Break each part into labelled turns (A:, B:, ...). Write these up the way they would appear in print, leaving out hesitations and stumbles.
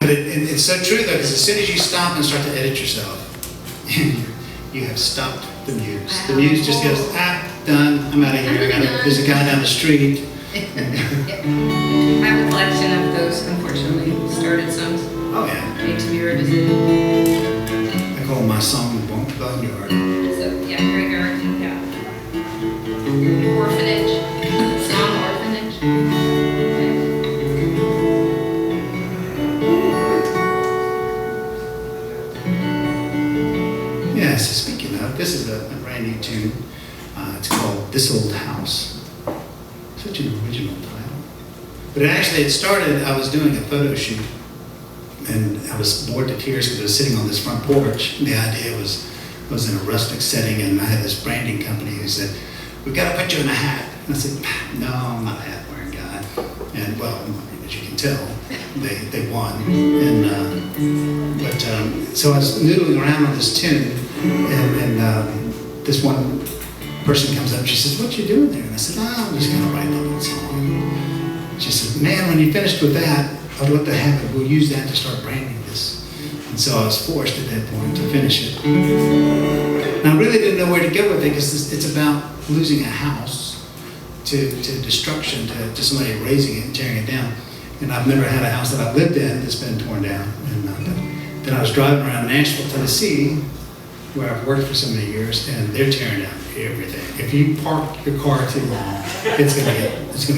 A: But it's so true though, because as soon as you stop and start to edit yourself, you have stopped the muse. The muse just goes, done, I'm out of here. There's a guy down the street.
B: I have a collection of those, unfortunately, started songs.
A: Oh yeah.
B: Need to be revisited.
A: I call my song Boneyard.
B: So, yeah, Greg Garrison, yeah. Orphanage. Song Orphanage.
A: Yeah, so speaking of, this is a brand new tune. It's called This Old House. Such an original title. But it started, I was doing a photo shoot, and I was bored to tears because I was sitting on this front porch. And the idea was in a rustic setting, and I had this branding company who said, "We've got to put you in a hat." And I said, "No, I'm not a hat wearing guy." And well, as you can tell, they won. And so I was noodling around on this tune, and this one person comes up and she says, "What you doing there?" And I said, "I'm just going to write a little song." She said, "Man, when you finished with that, I'd love to have it. We'll use that to start branding this." And so I was forced at that point to finish it. And I really didn't know where to go with it because it's about losing a house to destruction, to somebody razing it and tearing it down. And I've never had a house that I've lived in that's been torn down. And then I was driving around Nashville, Tennessee, where I've worked for so many years, and they're tearing down everything. If you park your car too long, it's gonna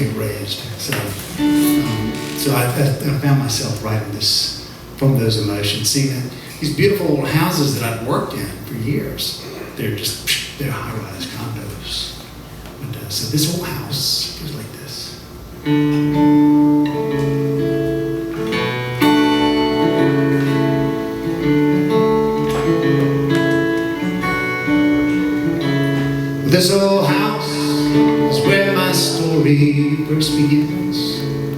A: get razed. So I found myself writing this from those emotions, seeing that these beautiful old houses that I've worked in for years, they're high-rise condos. But, so this old house goes like this. This old house is where my story first begins.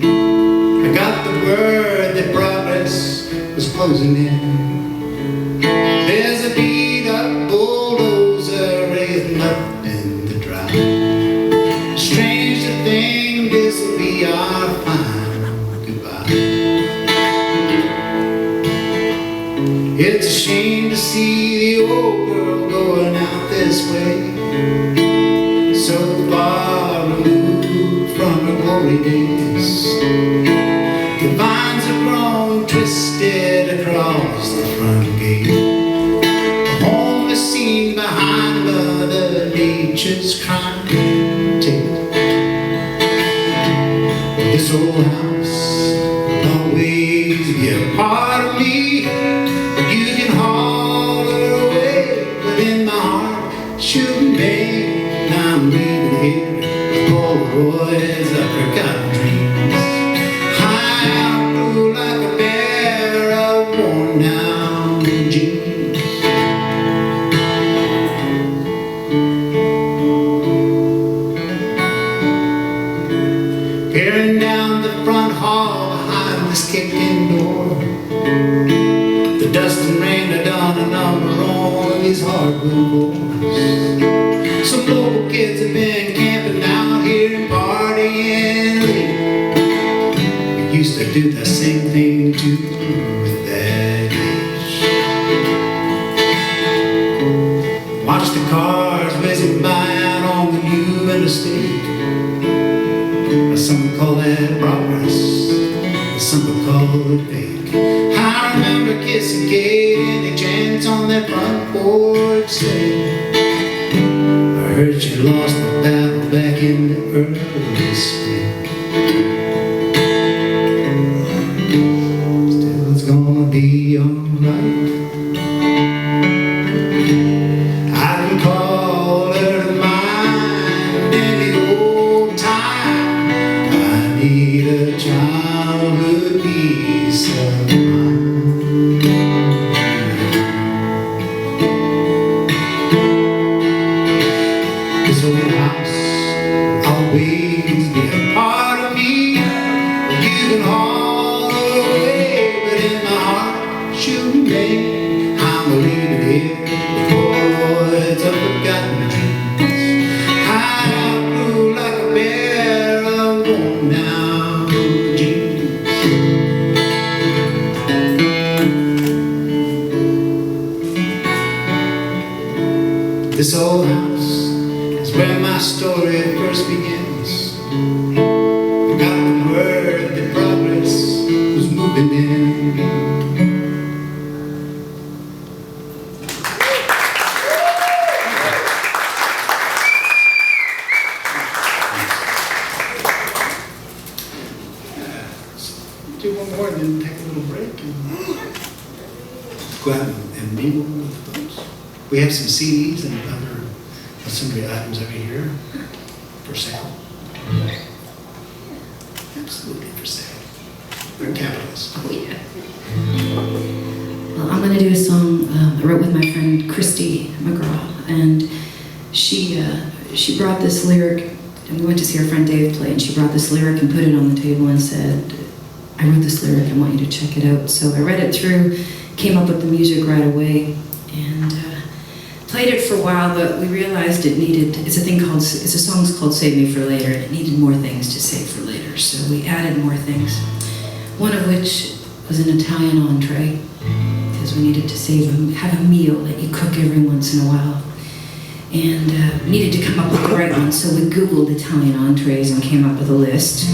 A: I got the word that progress was closing in. There's a beat-up bulldozer raising up in the drive. Strange to think this will be our final goodbye. It's a shame to see the old world going out this way, so far removed from her glory days. The vines have grown twisted across the front gate. The home is seen behind Mother Nature's crime tape. This old house will always be a part of me. You can haul her away, but in my heart she'll remain. I'm leaving here with Polaroids of forgotten dreams. High out blue like a pair of worn down jeans. Peering down the front hall behind this kicked-in door, the dust and rain have done a number on these hardwood floors. Some local kids have been camping out here and partying late. We used to do the same thing too with that age. Watch the cars whizzing by out on the new interstate. Some call that progress, some call it fake. I remember kissing Kate and the chants on that front porch stage. I heard she lost the battle back in the early spring. Still it's gonna be alright. I can call her to mind any old time. I need a childhood peace of mind. This old house will always be a part of me. This old house is where my story first begins. I got the word that progress was moving in. Do one more and then take a little break and go out and mingle with folks. We have some CDs and other sundry items over here for sale. Absolutely for sale. We're capitalists.
B: Oh, yeah.
C: Well, I'm going to do a song I wrote with my friend Christy McGraw, and she brought this lyric, and we went to see our friend Dave play, and she brought this lyric and put it on the table and said, I wrote this lyric, I want you to check it out. So I read it through, came up with the music right away, and played it for a while, but we realized it's a song called Save Me for Later, and it needed more things to save for later, so we added more things. One of which was an Italian entree, because we needed to have a meal that you cook every once in a while. And needed to come up with the right one, so we Googled Italian entrees and came up with a list.